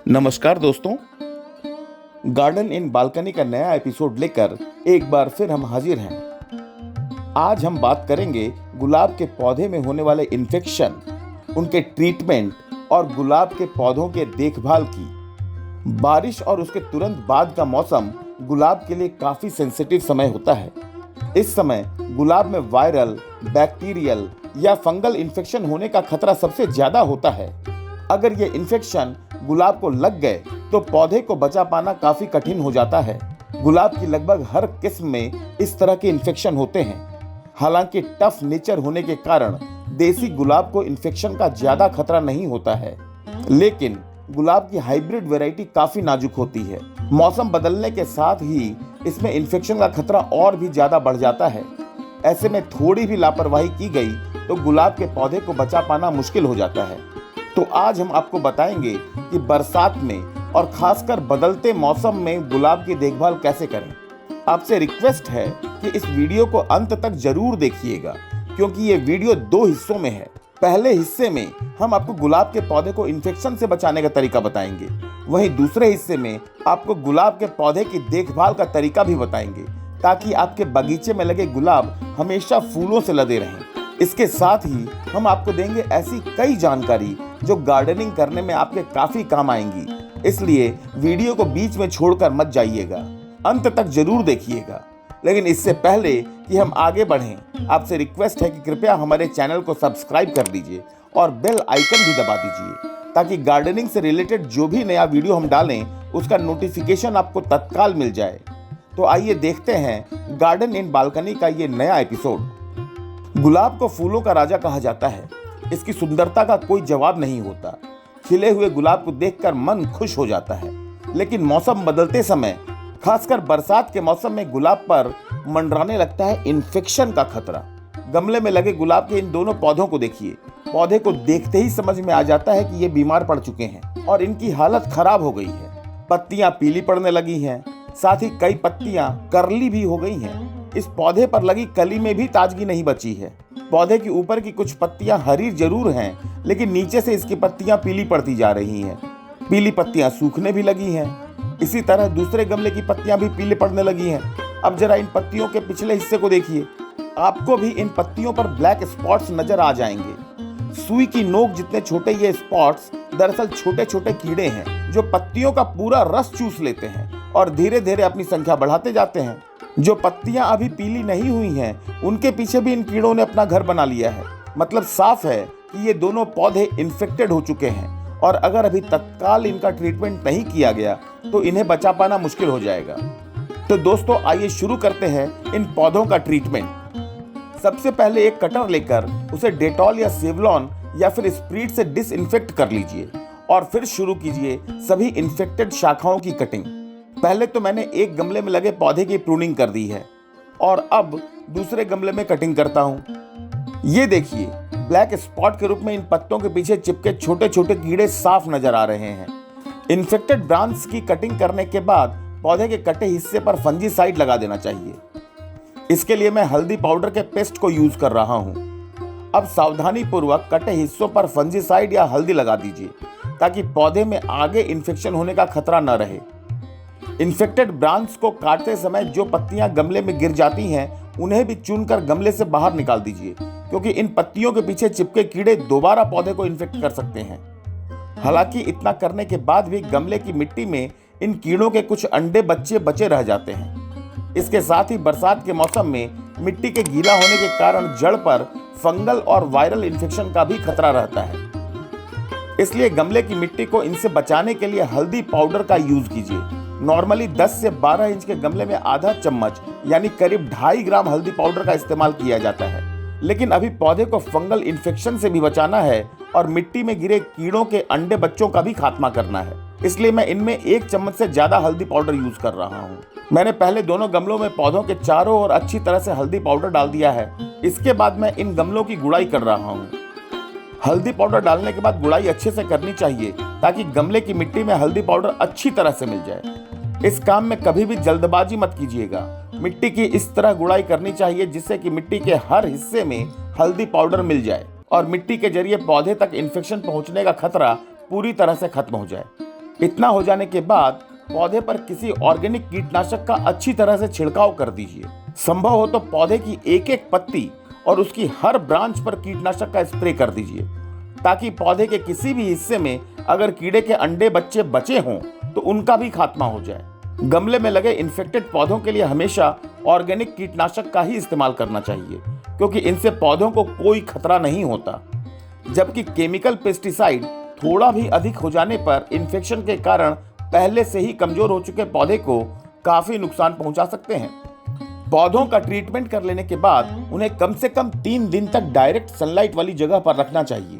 नमस्कार दोस्तों, गार्डन इन बालकनी का नया एपिसोड लेकर एक बार फिर हम हाजिर हैं। आज हम बात करेंगे गुलाब के पौधे में होने वाले इन्फेक्शन, उनके ट्रीटमेंट और गुलाब के पौधों के देखभाल की। बारिश और उसके तुरंत बाद का मौसम गुलाब के लिए काफी सेंसिटिव समय होता है। इस समय गुलाब में वायरल, बैक्टीरियल या फंगल इन्फेक्शन होने का खतरा सबसे ज्यादा होता है। अगर ये इन्फेक्शन गुलाब को लग गए तो पौधे को बचा पाना काफी कठिन हो जाता है। गुलाब की लगभग हर किस्म में इस तरह के इन्फेक्शन होते हैं। हालांकि टफ नेचर होने के कारण देसी गुलाब को इन्फेक्शन का ज्यादा खतरा नहीं होता है, लेकिन गुलाब की हाइब्रिड वैरायटी काफी नाजुक होती है। मौसम बदलने के साथ ही इसमें इन्फेक्शन का खतरा और भी ज्यादा बढ़ जाता है। ऐसे में थोड़ी भी लापरवाही की गई तो गुलाब के पौधे को बचा पाना मुश्किल हो जाता है। तो आज हम आपको बताएंगे कि बरसात में और खासकर बदलते मौसम में गुलाब की देखभाल कैसे करें। आपसे रिक्वेस्ट है कि इस वीडियो को अंत तक जरूर देखिएगा, क्योंकि ये वीडियो 2 हिस्सों में है। पहले हिस्से में हम आपको गुलाब के पौधे को इन्फेक्शन से बचाने का तरीका बताएंगे, वहीं दूसरे हिस्से में आपको गुलाब के पौधे की देखभाल का तरीका भी बताएंगे, ताकि आपके बगीचे में लगे गुलाब हमेशा फूलों से लदे रहें। इसके साथ ही हम आपको देंगे ऐसी कई जानकारी जो गार्डनिंग करने में आपके काफी काम आएंगी। इसलिए वीडियो को बीच में छोड़कर मत जाइएगा, अंत तक जरूर देखिएगा। लेकिन इससे पहले कि हम आगे बढ़ें, आपसे रिक्वेस्ट है कि कृपया हमारे चैनल को सब्सक्राइब कर दीजिए और बेल आइकन भी दबा दीजिए, ताकि गार्डनिंग से रिलेटेड जो भी नया वीडियो हम डालें उसका नोटिफिकेशन आपको तत्काल मिल जाए। तो आइए देखते हैं गार्डन इन बालकनी का ये नया एपिसोड। गुलाब को फूलों का राजा कहा जाता है। इसकी सुंदरता का कोई जवाब नहीं होता। खिले हुए गुलाब को देखकर मन खुश हो जाता है, लेकिन मौसम बदलते समय, खासकर बरसात के मौसम में गुलाब पर मंडराने लगता है इन्फेक्शन का खतरा। गमले में लगे गुलाब के इन दोनों पौधों को देखिए। पौधे को देखते ही समझ में आ जाता है कि ये बीमार पड़ चुके हैं और इनकी हालत खराब हो गई है। पत्तियां पीली पड़ने लगी हैं, साथ ही कई पत्तियां करली भी हो गई हैं। इस पौधे पर लगी कली में भी ताजगी नहीं बची है। पौधे के ऊपर की कुछ पत्तियां हरी जरूर हैं, लेकिन नीचे से इसकी पत्तियां पीली पड़ती जा रही हैं। पीली पत्तियां सूखने भी लगी हैं। इसी तरह दूसरे गमले की पत्तियां भी पीले पड़ने लगी हैं। अब जरा इन पत्तियों के पिछले हिस्से को देखिए। आपको भी इन पत्तियों पर ब्लैक स्पॉट्स नजर आ जाएंगे। सुई की नोक जितने छोटे ये स्पॉट्स दरअसल छोटे छोटे कीड़े हैं, जो पत्तियों का पूरा रस चूस लेते हैं और धीरे धीरे अपनी संख्या बढ़ाते जाते हैं। जो पत्तियां अभी पीली नहीं हुई हैं, उनके पीछे भी इन कीड़ों ने अपना घर बना लिया है। मतलब साफ है कि ये दोनों पौधे इन्फेक्टेड हो चुके हैं, और अगर अभी तत्काल इनका ट्रीटमेंट नहीं किया गया तो इन्हें बचा पाना मुश्किल हो जाएगा। तो दोस्तों, आइए शुरू करते हैं इन पौधों का ट्रीटमेंट। सबसे पहले एक कटर लेकर उसे डेटॉल या सेवलॉन या फिर स्प्रीट से डिसइंफेक्ट कर लीजिए और फिर शुरू कीजिए सभी इन्फेक्टेड शाखाओं की कटिंग। पहले तो मैंने एक गमले में लगे पौधे की प्रूनिंग कर दी है और अब दूसरे गमले में कटिंग करता हूँ। ये देखिए, ब्लैक स्पॉट के रूप में इन पत्तों के पीछे चिपके छोटे छोटे कीड़े साफ नजर आ रहे हैं। इन्फेक्टेड ब्रांच की कटिंग करने के बाद पौधे के कटे हिस्से पर फंजीसाइड लगा देना चाहिए। इसके लिए मैं हल्दी पाउडर के पेस्ट को यूज कर रहा हूँ। अब सावधानी पूर्वक कटे हिस्सों पर फंजीसाइड या हल्दी लगा दीजिए, ताकि पौधे में आगे इन्फेक्शन होने का खतरा न रहे। इन्फेक्टेड ब्रांच को काटते समय जो पत्तियां गमले में गिर जाती हैं, उन्हें भी चुनकर गमले से बाहर निकाल दीजिए, क्योंकि इन पत्तियों के पीछे चिपके कीड़े दोबारा पौधे को इन्फेक्ट कर सकते हैं। हालांकि इतना करने के बाद भी गमले की मिट्टी में इन कीड़ों के कुछ अंडे बच्चे बचे रह जाते हैं। इसके साथ ही बरसात के मौसम में मिट्टी के गीला होने के कारण जड़ पर फंगल और वायरल इन्फेक्शन का भी खतरा रहता है। इसलिए गमले की मिट्टी को इनसे बचाने के लिए हल्दी पाउडर का यूज कीजिए। नॉर्मली 10 से 12 इंच के गमले में आधा चम्मच यानी करीब 2.5 ग्राम हल्दी पाउडर का इस्तेमाल किया जाता है। लेकिन अभी पौधे को फंगल इन्फेक्शन से भी बचाना है और मिट्टी में गिरे कीड़ों के अंडे बच्चों का भी खात्मा करना है। इसलिए मैं इनमें 1 चम्मच से ज्यादा हल्दी पाउडर यूज कर रहा हूँ। मैंने पहले दोनों गमलों में पौधों के चारों ओर अच्छी तरह से हल्दी पाउडर डाल दिया है। इसके बाद मैं इन गमलों की गुड़ाई कर रहा हूँ। हल्दी पाउडर डालने के बाद गुड़ाई अच्छे से करनी चाहिए, ताकि गमले की मिट्टी में हल्दी पाउडर अच्छी तरह से मिल जाए। इस काम में कभी भी जल्दबाजी मत कीजिएगा। मिट्टी की इस तरह गुड़ाई करनी चाहिए जिससे कि मिट्टी के हर हिस्से में हल्दी पाउडर मिल जाए और मिट्टी के जरिए पौधे तक इन्फेक्शन पहुंचने का खतरा पूरी तरह से खत्म हो जाए। इतना हो जाने के बाद पौधे पर किसी ऑर्गेनिक कीटनाशक का अच्छी तरह से छिड़काव कर दीजिए। संभव हो तो पौधे की एक एक पत्ती और उसकी हर ब्रांच पर कीटनाशक का स्प्रे कर दीजिए, ताकि पौधे के किसी भी हिस्से में अगर कीड़े के अंडे बच्चे बचे हों तो उनका भी खात्मा हो जाए। गमले में लगे इन्फेक्टेड पौधों के लिए हमेशा ऑर्गेनिक कीटनाशक का ही इस्तेमाल करना चाहिए, क्योंकि इनसे पौधों को कोई खतरा नहीं होता। जबकि केमिकल पेस्टिसाइड थोड़ा भी अधिक हो जाने पर इन्फेक्शन के कारण पहले से ही कमजोर हो चुके पौधे को काफी नुकसान पहुंचा सकते हैं। पौधों का ट्रीटमेंट कर लेने के बाद उन्हें कम से कम 3 दिन तक डायरेक्ट सनलाइट वाली जगह पर रखना चाहिए।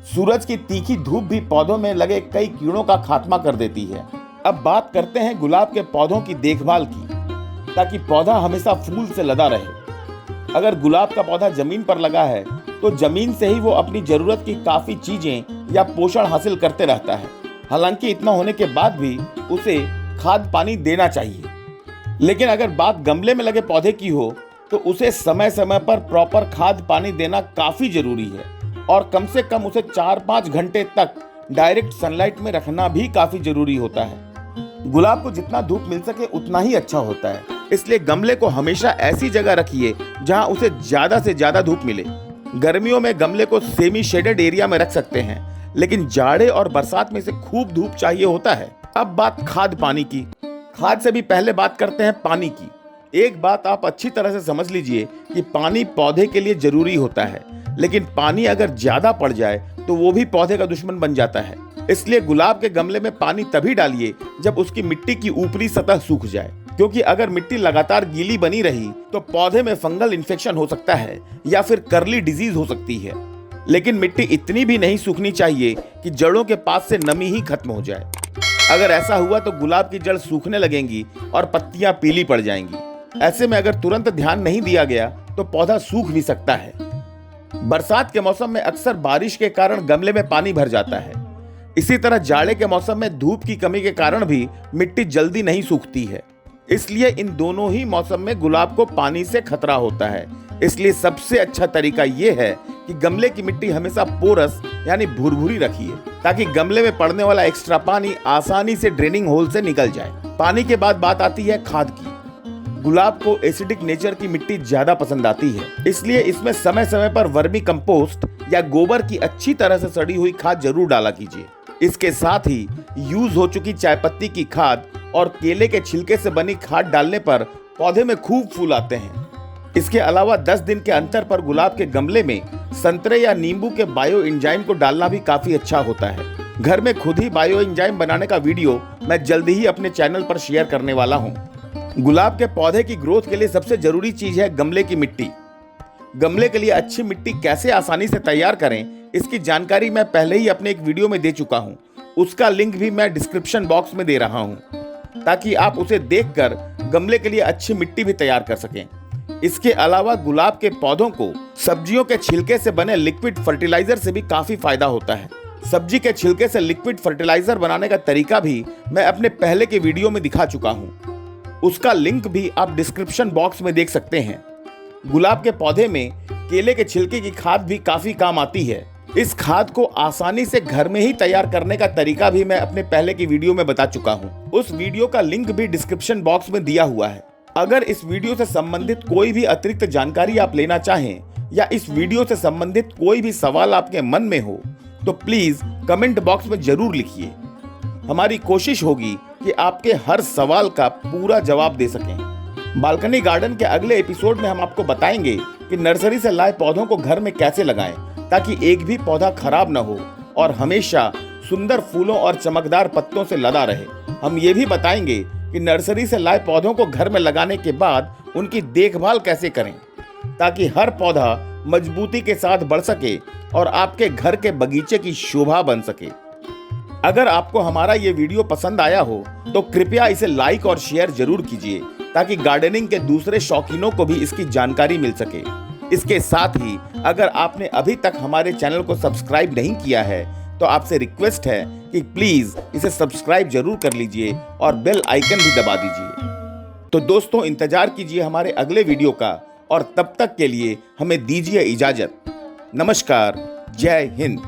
सूरज की तीखी धूप भी पौधों में लगे कई कीड़ों का खात्मा कर देती है। अब बात करते हैं गुलाब के पौधों की देखभाल की, ताकि पौधा हमेशा फूल से लदा रहे। अगर गुलाब का पौधा जमीन पर लगा है तो जमीन से ही वो अपनी जरूरत की काफी चीजें या पोषण हासिल करते रहता है। हालांकि इतना होने के बाद भी उसे खाद पानी देना चाहिए। लेकिन अगर बात गमले में लगे पौधे की हो तो उसे समय समय पर प्रॉपर खाद पानी देना काफी जरूरी है, और कम से कम उसे 4-5 घंटे तक डायरेक्ट सनलाइट में रखना भी काफी जरूरी होता है। गुलाब को जितना धूप मिल सके उतना ही अच्छा होता है, इसलिए गमले को हमेशा ऐसी जगह रखिए जहां उसे ज्यादा से ज्यादा धूप मिले। गर्मियों में गमले को सेमी शेडेड एरिया में रख सकते हैं, लेकिन जाड़े और बरसात में इसे खूब धूप चाहिए होता है। अब बात खाद पानी की। खाद से भी पहले बात करते हैं पानी की। एक बात आप अच्छी तरह से समझ लीजिए कि पानी पौधे के लिए जरूरी होता है, लेकिन पानी अगर ज्यादा पड़ जाए तो वो भी पौधे का दुश्मन बन जाता है। इसलिए गुलाब के गमले में पानी तभी डालिए जब उसकी मिट्टी की ऊपरी सतह सूख जाए, क्योंकि अगर मिट्टी लगातार गीली बनी रही तो पौधे में फंगल इन्फेक्शन हो सकता है या फिर कर्ली डिजीज हो सकती है। लेकिन मिट्टी इतनी भी नहीं सूखनी चाहिए कि जड़ों के पास से नमी ही खत्म हो जाए। अगर ऐसा हुआ तो गुलाब की जड़ सूखने लगेंगी और पत्तियां पीली पड़ जाएंगी। ऐसे में अगर तुरंत ध्यान नहीं दिया गया तो पौधा सूख भी सकता है। बरसात के मौसम में अक्सर बारिश के कारण गमले में पानी भर जाता है। इसी तरह जाड़े के मौसम में धूप की कमी के कारण भी मिट्टी जल्दी नहीं सूखती है। इसलिए इन दोनों ही मौसम में गुलाब को पानी से खतरा होता है। इसलिए सबसे अच्छा तरीका यह है कि गमले की मिट्टी हमेशा पोरस यानी भुरभुरी रखिए, ताकि गमले में पड़ने वाला एक्स्ट्रा पानी आसानी से ड्रेनिंग होल से निकल जाए। पानी के बाद बात आती है खाद की। गुलाब को एसिडिक नेचर की मिट्टी ज्यादा पसंद आती है, इसलिए इसमें समय समय पर वर्मी कंपोस्ट या गोबर की अच्छी तरह से सड़ी हुई खाद जरूर डाला कीजिए। इसके साथ ही यूज हो चुकी चायपत्ती की खाद और केले के छिलके से बनी खाद डालने पर पौधे में खूब फूल आते हैं। इसके अलावा 10 दिन के अंतर पर गुलाब के गमले में संतरे या नींबू के बायो एंजाइम को डालना भी काफी अच्छा होता है। घर में खुद ही बायो एंजाइम बनाने का वीडियो मैं जल्दी ही अपने चैनल पर शेयर करने वाला हूँ। गुलाब के पौधे की ग्रोथ के लिए सबसे जरूरी चीज है गमले की मिट्टी। गमले के लिए अच्छी मिट्टी कैसे आसानी से तैयार करें, इसकी जानकारी मैं पहले ही अपने एक वीडियो में दे चुका हूं। उसका लिंक भी मैं डिस्क्रिप्शन बॉक्स में दे रहा हूं, ताकि आप उसे देखकर गमले के लिए अच्छी मिट्टी भी तैयार कर सकें। इसके अलावा गुलाब के पौधों को सब्जियों के छिलके से बने लिक्विड फर्टिलाइजर से भी काफी फायदा होता है। सब्जी के छिलके से लिक्विड फर्टिलाइजर बनाने का तरीका भी मैं अपने पहले के वीडियो में दिखा चुका हूं। उसका लिंक भी आप डिस्क्रिप्शन बॉक्स में देख सकते हैं। गुलाब के पौधे में केले के छिलके की खाद भी काफी काम आती है। इस खाद को आसानी से घर में ही तैयार करने का तरीका भी मैं अपने पहले की वीडियो में बता चुका हूं। उस वीडियो का लिंक भी डिस्क्रिप्शन बॉक्स में दिया हुआ है। अगर इस वीडियो से संबंधित कोई भी अतिरिक्त जानकारी आप लेना चाहें या इस वीडियो से संबंधित कोई भी सवाल आपके मन में हो तो प्लीज कमेंट बॉक्स में जरूर लिखिए। हमारी कोशिश होगी कि आपके हर सवाल का पूरा जवाब दे सकें। बालकनी गार्डन के अगले एपिसोड में हम आपको बताएंगे कि नर्सरी से लाए पौधों को घर में कैसे लगाएं, ताकि एक भी पौधा खराब न हो और हमेशा सुंदर फूलों और चमकदार पत्तों से लदा रहे। हम ये भी बताएंगे कि नर्सरी से लाए पौधों को घर में लगाने के बाद उनकी देखभाल कैसे करें, ताकि हर पौधा मजबूती के साथ बढ़ सके और आपके घर के बगीचे की शोभा बन सके। अगर आपको हमारा ये वीडियो पसंद आया हो तो कृपया इसे लाइक और शेयर जरूर कीजिए, ताकि गार्डनिंग के दूसरे शौकीनों को भी इसकी जानकारी मिल सके। इसके साथ ही अगर आपने अभी तक हमारे चैनल को सब्सक्राइब नहीं किया है तो आपसे रिक्वेस्ट है कि प्लीज इसे सब्सक्राइब जरूर कर लीजिए और बेल आइकन भी दबा दीजिए। तो दोस्तों, इंतजार कीजिए हमारे अगले वीडियो का, और तब तक के लिए हमें दीजिए इजाजत। नमस्कार, जय हिंद।